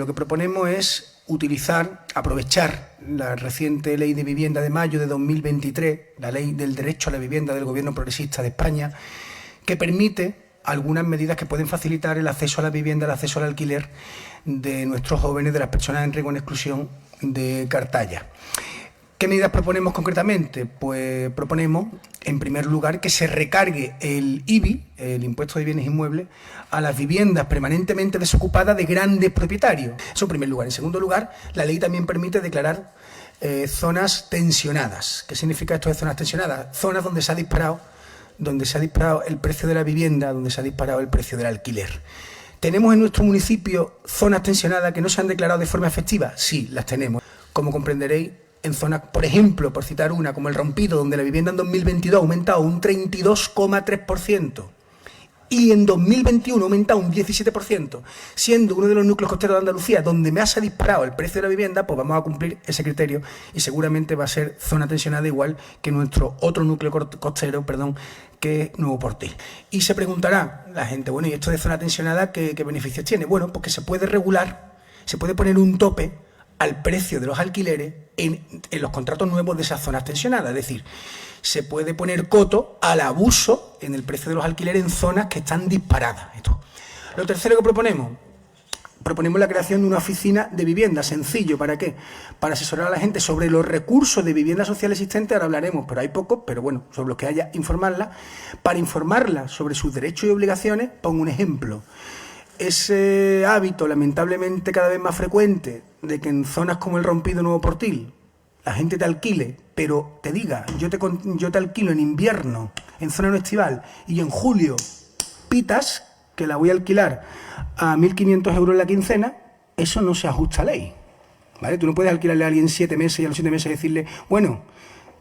Lo que proponemos es aprovechar la reciente Ley de Vivienda de mayo de 2023, la Ley del Derecho a la Vivienda del Gobierno Progresista de España, que permite algunas medidas que pueden facilitar el acceso a la vivienda, el acceso al alquiler de nuestros jóvenes, de las personas en riesgo de exclusión de Cartaya. ¿Qué medidas proponemos concretamente? Pues proponemos, en primer lugar, que se recargue el IBI, el Impuesto de Bienes Inmuebles, a las viviendas permanentemente desocupadas de grandes propietarios. Eso en primer lugar. En segundo lugar, la ley también permite declarar zonas tensionadas. ¿Qué significa esto de zonas tensionadas? Zonas donde se ha disparado el precio de la vivienda, donde se ha disparado el precio del alquiler. ¿Tenemos en nuestro municipio zonas tensionadas que no se han declarado de forma efectiva? Sí, las tenemos. Como comprenderéis, en zonas, por ejemplo, por citar una, como el Rompido, donde la vivienda en 2022 ha aumentado un 32,3% y en 2021 ha aumentado un 17%, siendo uno de los núcleos costeros de Andalucía donde más se ha disparado el precio de la vivienda, pues vamos a cumplir ese criterio y seguramente va a ser zona tensionada igual que nuestro otro núcleo costero, que es Nuevo Portil. Y se preguntará la gente, bueno, ¿y esto de zona tensionada qué beneficios tiene? Bueno, pues que se puede regular, se puede poner un tope al precio de los alquileres en los contratos nuevos de esas zonas tensionadas. Es decir, se puede poner coto al abuso en el precio de los alquileres en zonas que están disparadas. Lo tercero que proponemos la creación de una oficina de vivienda, sencillo. ¿Para qué? Para asesorar a la gente sobre los recursos de vivienda social existentes, ahora hablaremos, pero hay pocos, pero bueno, sobre los que haya, informarla. Para informarla sobre sus derechos y obligaciones, pongo un ejemplo. Ese hábito, lamentablemente cada vez más frecuente, de que en zonas como el Rompido, Nuevo Portil, la gente te alquile, pero te diga, yo te alquilo en invierno, en zona no estival, y en julio pitas que la voy a alquilar a 1.500 euros la quincena, eso no se ajusta a ley, ¿vale? Tú no puedes alquilarle a alguien 7 meses y a los 7 meses decirle, bueno,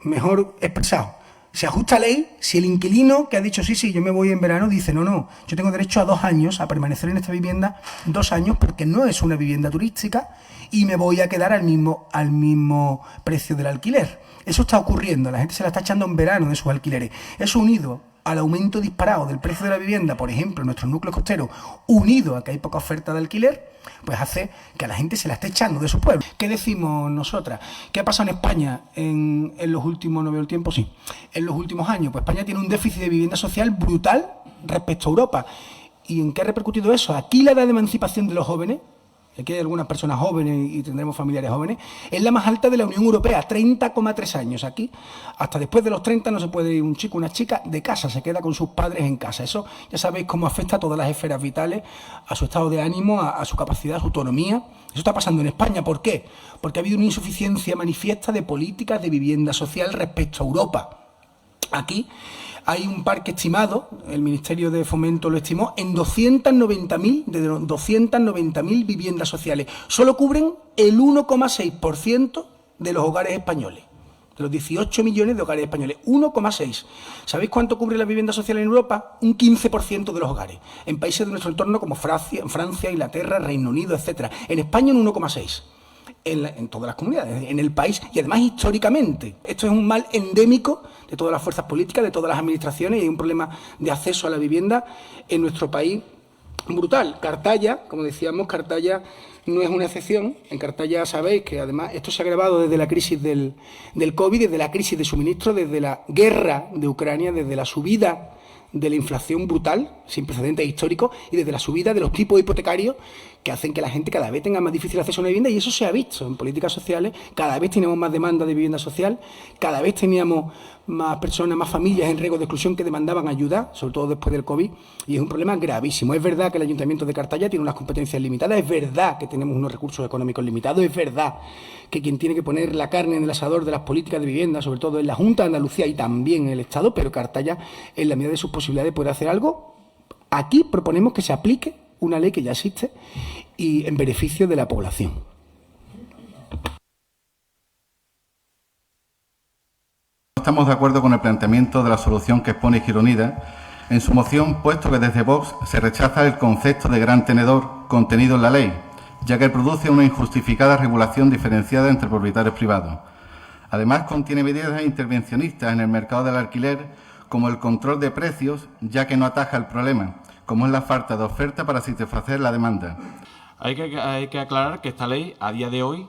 mejor expresado. Se ajusta a ley si el inquilino que ha dicho sí, yo me voy en verano, dice no, yo tengo derecho a 2 años, a permanecer en esta vivienda 2 años porque no es una vivienda turística y me voy a quedar al mismo precio del alquiler. Eso está ocurriendo, la gente se la está echando en verano de sus alquileres. Eso unido al aumento disparado del precio de la vivienda, por ejemplo, en nuestros núcleos costeros, unido a que hay poca oferta de alquiler, pues hace que a la gente se la esté echando de sus pueblos. ¿Qué decimos nosotras? ¿Qué ha pasado en España en los últimos, no veo el tiempo, sí, en los últimos años? Pues España tiene un déficit de vivienda social brutal respecto a Europa. ¿Y en qué ha repercutido eso? Aquí la edad de emancipación de los jóvenes, aquí hay algunas personas jóvenes y tendremos familiares jóvenes, es la más alta de la Unión Europea, 30,3 años. Aquí, hasta después de los 30 no se puede ir un chico o una chica de casa, se queda con sus padres en casa. Eso ya sabéis cómo afecta a todas las esferas vitales, a su estado de ánimo, a su capacidad, a su autonomía. Eso está pasando en España. ¿Por qué? Porque ha habido una insuficiencia manifiesta de políticas de vivienda social respecto a Europa. Aquí hay un parque estimado, el Ministerio de Fomento lo estimó, en 290.000 viviendas sociales. Solo cubren el 1,6% de los hogares españoles, de los 18 millones de hogares españoles. 1,6. ¿Sabéis cuánto cubre la vivienda social en Europa? Un 15% de los hogares. En países de nuestro entorno como Francia, Inglaterra, Reino Unido, etcétera. En España un 1,6. En todas las comunidades, en el país y además históricamente. Esto es un mal endémico de todas las fuerzas políticas, de todas las administraciones y hay un problema de acceso a la vivienda en nuestro país brutal. Cartaya, como decíamos, Cartaya no es una excepción. En Cartaya sabéis que además esto se ha agravado desde la crisis del COVID, desde la crisis de suministro, desde la guerra de Ucrania, desde la subida de la inflación brutal, sin precedentes históricos, y desde la subida de los tipos hipotecarios que hacen que la gente cada vez tenga más difícil acceso a una vivienda, y eso se ha visto en políticas sociales. Cada vez teníamos más demanda de vivienda social, cada vez teníamos más personas, más familias en riesgo de exclusión que demandaban ayuda, sobre todo después del COVID, y es un problema gravísimo. Es verdad que el Ayuntamiento de Cartaya tiene unas competencias limitadas, es verdad que tenemos unos recursos económicos limitados, es verdad que quien tiene que poner la carne en el asador de las políticas de vivienda, sobre todo en la Junta de Andalucía y también en el Estado, pero Cartaya, en la medida de sus posibilidades, puede hacer algo. Aquí proponemos que se aplique una ley que ya existe y en beneficio de la población. Estamos de acuerdo con el planteamiento de la solución que expone Izquierda Unida en su moción, puesto que desde Vox se rechaza el concepto de gran tenedor contenido en la ley, ya que produce una injustificada regulación diferenciada entre propietarios privados. Además, contiene medidas intervencionistas en el mercado del alquiler, como el control de precios, ya que no ataja el problema, como es la falta de oferta para satisfacer la demanda. Hay que aclarar que esta ley, a día de hoy,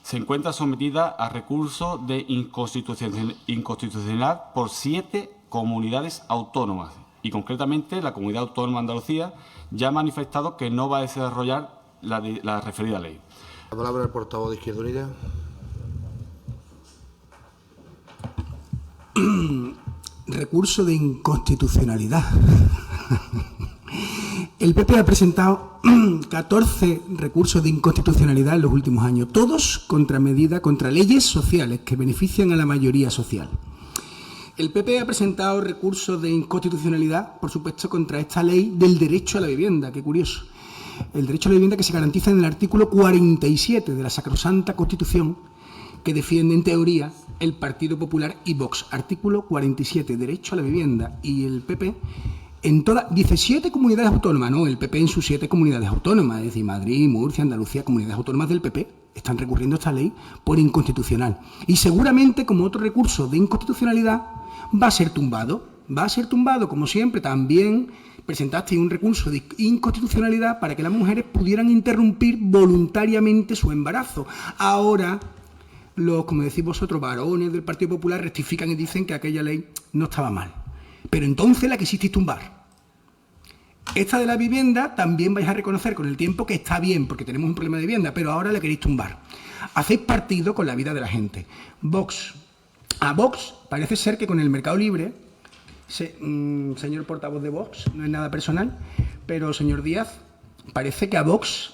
se encuentra sometida a recurso de inconstitucionalidad por 7 comunidades autónomas. Y concretamente la Comunidad Autónoma de Andalucía ya ha manifestado que no va a desarrollar la referida ley. La palabra al portavoz de Izquierda Unida. Recurso de inconstitucionalidad. El PP ha presentado 14 recursos de inconstitucionalidad en los últimos años, todos contra leyes sociales que benefician a la mayoría social. El PP ha presentado recursos de inconstitucionalidad, por supuesto, contra esta ley del derecho a la vivienda. Qué curioso. El derecho a la vivienda que se garantiza en el artículo 47 de la sacrosanta Constitución, que defiende en teoría el Partido Popular y Vox. Artículo 47, derecho a la vivienda. Y el PP, en todas, 17 comunidades autónomas, no, el PP en sus 7 comunidades autónomas, es decir, Madrid, Murcia, Andalucía, comunidades autónomas del PP, están recurriendo a esta ley por inconstitucional. Y seguramente, como otro recurso de inconstitucionalidad, va a ser tumbado. Va a ser tumbado, como siempre. También presentaste un recurso de inconstitucionalidad para que las mujeres pudieran interrumpir voluntariamente su embarazo. Ahora, como decís vosotros, varones del Partido Popular rectifican y dicen que aquella ley no estaba mal. Pero entonces la quisisteis tumbar. Esta de la vivienda también vais a reconocer con el tiempo que está bien, porque tenemos un problema de vivienda, pero ahora la queréis tumbar. Hacéis partido con la vida de la gente. A Vox parece ser que con el mercado libre, señor portavoz de Vox, no es nada personal, pero señor Díaz, parece que a Vox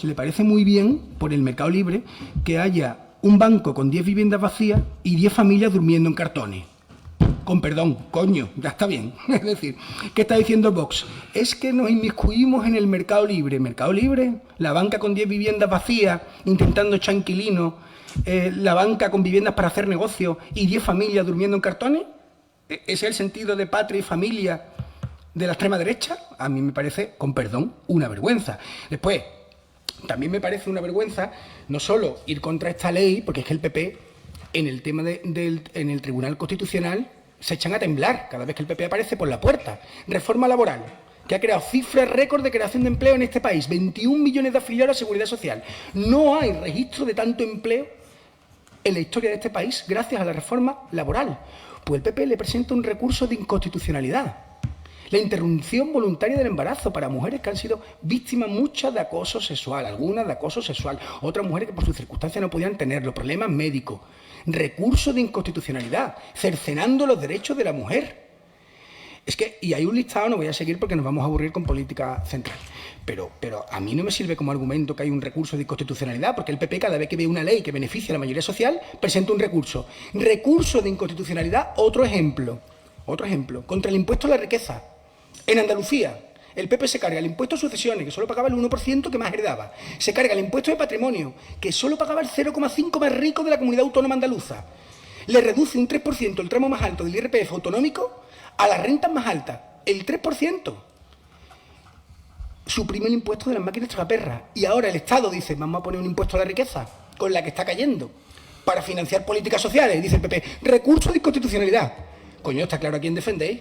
le parece muy bien por el mercado libre que haya un banco con 10 viviendas vacías y 10 familias durmiendo en cartones. Con perdón, coño, ya está bien. Es decir, ¿qué está diciendo Vox? Es que nos inmiscuimos en el mercado libre. ¿Mercado libre? La banca con 10 viviendas vacías, intentando echar inquilinos, la banca con viviendas para hacer negocios y 10 familias durmiendo en cartones. ¿Ese es el sentido de patria y familia de la extrema derecha? A mí me parece, con perdón, una vergüenza. Después, también me parece una vergüenza no solo ir contra esta ley, porque es que el PP, en el tema en el Tribunal Constitucional, se echan a temblar cada vez que el PP aparece por la puerta. Reforma laboral, que ha creado cifras récord de creación de empleo en este país, 21 millones de afiliados a la Seguridad Social. No hay registro de tanto empleo en la historia de este país gracias a la reforma laboral. Pues el PP le presenta un recurso de inconstitucionalidad. La interrupción voluntaria del embarazo para mujeres que han sido víctimas muchas de acoso sexual, algunas de acoso sexual, otras mujeres que por sus circunstancias no podían tenerlo, problemas médicos. Recurso de inconstitucionalidad, cercenando los derechos de la mujer. Es que, y hay un listado, no voy a seguir porque nos vamos a aburrir con política central, pero a mí no me sirve como argumento que hay un recurso de inconstitucionalidad, porque el PP cada vez que ve una ley que beneficia a la mayoría social, presenta un recurso. Recurso de inconstitucionalidad, otro ejemplo, contra el impuesto a la riqueza. En Andalucía, el PP se carga el impuesto a sucesiones, que solo pagaba el 1% que más heredaba. Se carga el impuesto de patrimonio, que solo pagaba el 0,5% más rico de la comunidad autónoma andaluza. Le reduce un 3% el tramo más alto del IRPF autonómico a las rentas más altas, el 3%. Suprime el impuesto de las máquinas tragaperras. Y ahora el Estado dice, vamos a poner un impuesto a la riqueza, con la que está cayendo, para financiar políticas sociales. Dice el PP, recurso de inconstitucionalidad. Coño, está claro a quién defendéis.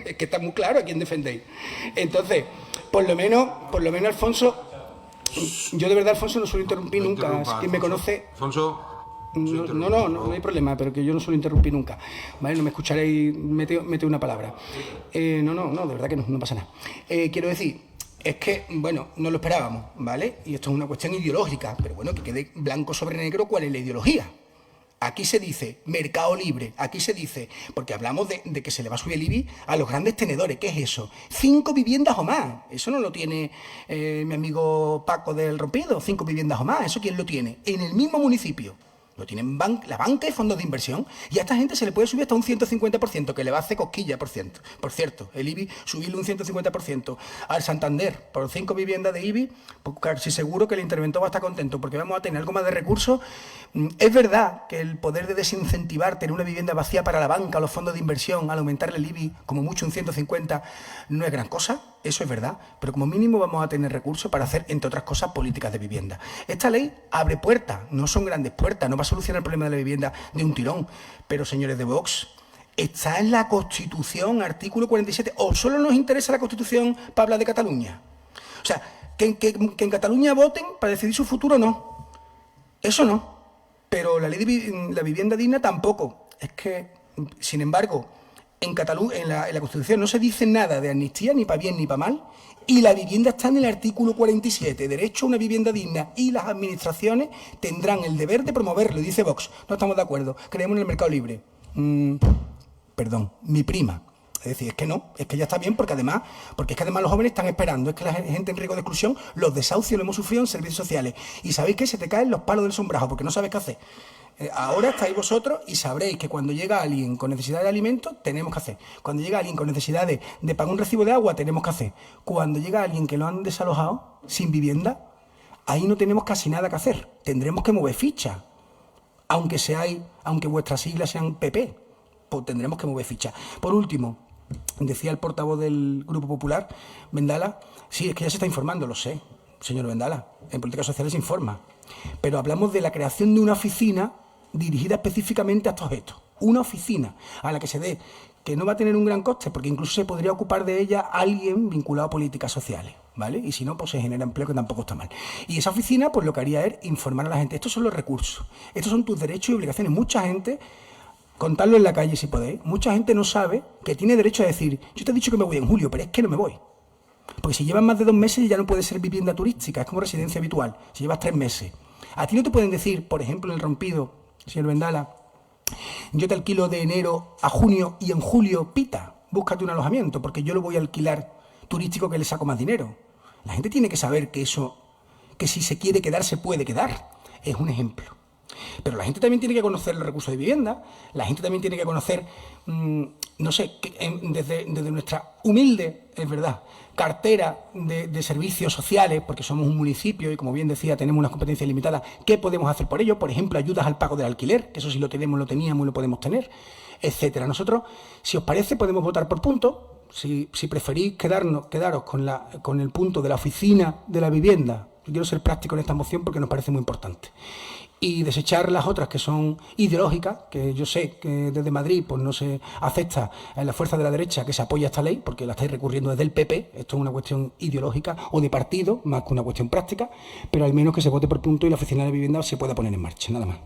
Es que está muy claro a quién defendéis. Entonces, por lo menos, Alfonso, yo de verdad, Alfonso, no suelo interrumpir nunca. Quien me conoce... Alfonso... No hay problema, pero que yo no suelo interrumpir nunca. ¿Vale? No me escucharéis, mete una palabra. No, de verdad que no pasa nada. Quiero decir, es que, bueno, no lo esperábamos, ¿vale? Y esto es una cuestión ideológica, pero bueno, que quede blanco sobre negro cuál es la ideología. Aquí se dice mercado libre, aquí se dice, porque hablamos de que se le va a subir el IBI a los grandes tenedores. ¿Qué es eso? 5 viviendas o más. Eso no lo tiene mi amigo Paco del Rompido, 5 viviendas o más. ¿Eso quién lo tiene? En el mismo municipio. Lo tienen la banca y fondos de inversión. Y a esta gente se le puede subir hasta un 150%, que le va a hacer cosquilla, por cierto. El IBI, subirle un 150%. Al Santander, por 5 viviendas de IBI, pues casi seguro que el interventor va a estar contento, porque vamos a tener algo más de recursos. Es verdad que el poder de desincentivar tener una vivienda vacía para la banca o los fondos de inversión, al aumentarle el IBI, como mucho un 150, no es gran cosa. Eso es verdad, pero como mínimo vamos a tener recursos para hacer, entre otras cosas, políticas de vivienda. Esta ley abre puertas, no son grandes puertas, no va a solucionar el problema de la vivienda de un tirón. Pero, señores de Vox, está en la Constitución, artículo 47, o solo nos interesa la Constitución para hablar de Cataluña. O sea, Que en Cataluña voten para decidir su futuro, no. Eso no. Pero la ley de la vivienda digna tampoco. Es que, sin embargo, en Cataluña, en la Constitución no se dice nada de amnistía, ni para bien ni para mal, y la vivienda está en el artículo 47, derecho a una vivienda digna, y las administraciones tendrán el deber de promoverlo, dice Vox. No estamos de acuerdo, creemos en el mercado libre. Perdón, mi prima. Es decir, es que no, es que ya está bien, porque es que además los jóvenes están esperando, es que la gente en riesgo de exclusión, los desahucios lo hemos sufrido en servicios sociales. Y sabéis que se te caen los palos del sombrajo, porque no sabes qué hacer. Ahora estáis vosotros y sabréis que cuando llega alguien con necesidad de alimento, tenemos que hacer. Cuando llega alguien con necesidad de pagar un recibo de agua, tenemos que hacer. Cuando llega alguien que lo han desalojado, sin vivienda, ahí no tenemos casi nada que hacer. Tendremos que mover fichas. Aunque vuestras siglas sean PP, pues tendremos que mover fichas. Por último, decía el portavoz del Grupo Popular, Vendala, sí, es que ya se está informando, lo sé, señor Vendala, en políticas sociales se informa. Pero hablamos de la creación de una oficina dirigida específicamente a estos objetos. Una oficina a la que se dé, que no va a tener un gran coste, porque incluso se podría ocupar de ella alguien vinculado a políticas sociales, ¿vale? Y si no, pues se genera empleo, que tampoco está mal. Y esa oficina, pues lo que haría es informar a la gente. Estos son los recursos, estos son tus derechos y obligaciones. Mucha gente, contadlo en la calle si podéis, mucha gente no sabe que tiene derecho a decir, yo te he dicho que me voy en julio, pero es que no me voy. Porque si llevas más de 2 meses ya no puede ser vivienda turística, es como residencia habitual. Si llevas 3 meses. A ti no te pueden decir, por ejemplo, en el rompido, señor Vendala, yo te alquilo de enero a junio y en julio pita, búscate un alojamiento, porque yo lo voy a alquilar turístico que le saco más dinero. La gente tiene que saber que eso, que si se quiere quedar, se puede quedar. Es un ejemplo. Pero la gente también tiene que conocer los recursos de vivienda, la gente también tiene que conocer, no sé, desde nuestra humilde, es verdad, cartera de servicios sociales, porque somos un municipio y, como bien decía, tenemos unas competencias limitadas, ¿qué podemos hacer por ello? Por ejemplo, ayudas al pago del alquiler, que eso sí lo teníamos y lo podemos tener, etcétera. Nosotros, si os parece, podemos votar por puntos. Si preferís quedaros con el punto de la oficina de la vivienda, quiero ser práctico en esta moción porque nos parece muy importante, y desechar las otras que son ideológicas, que yo sé que desde Madrid pues no se acepta en la fuerza de la derecha que se apoya esta ley, porque la estáis recurriendo desde el PP, esto es una cuestión ideológica o de partido, más que una cuestión práctica, pero al menos que se vote por punto y la oficina de vivienda se pueda poner en marcha, nada más.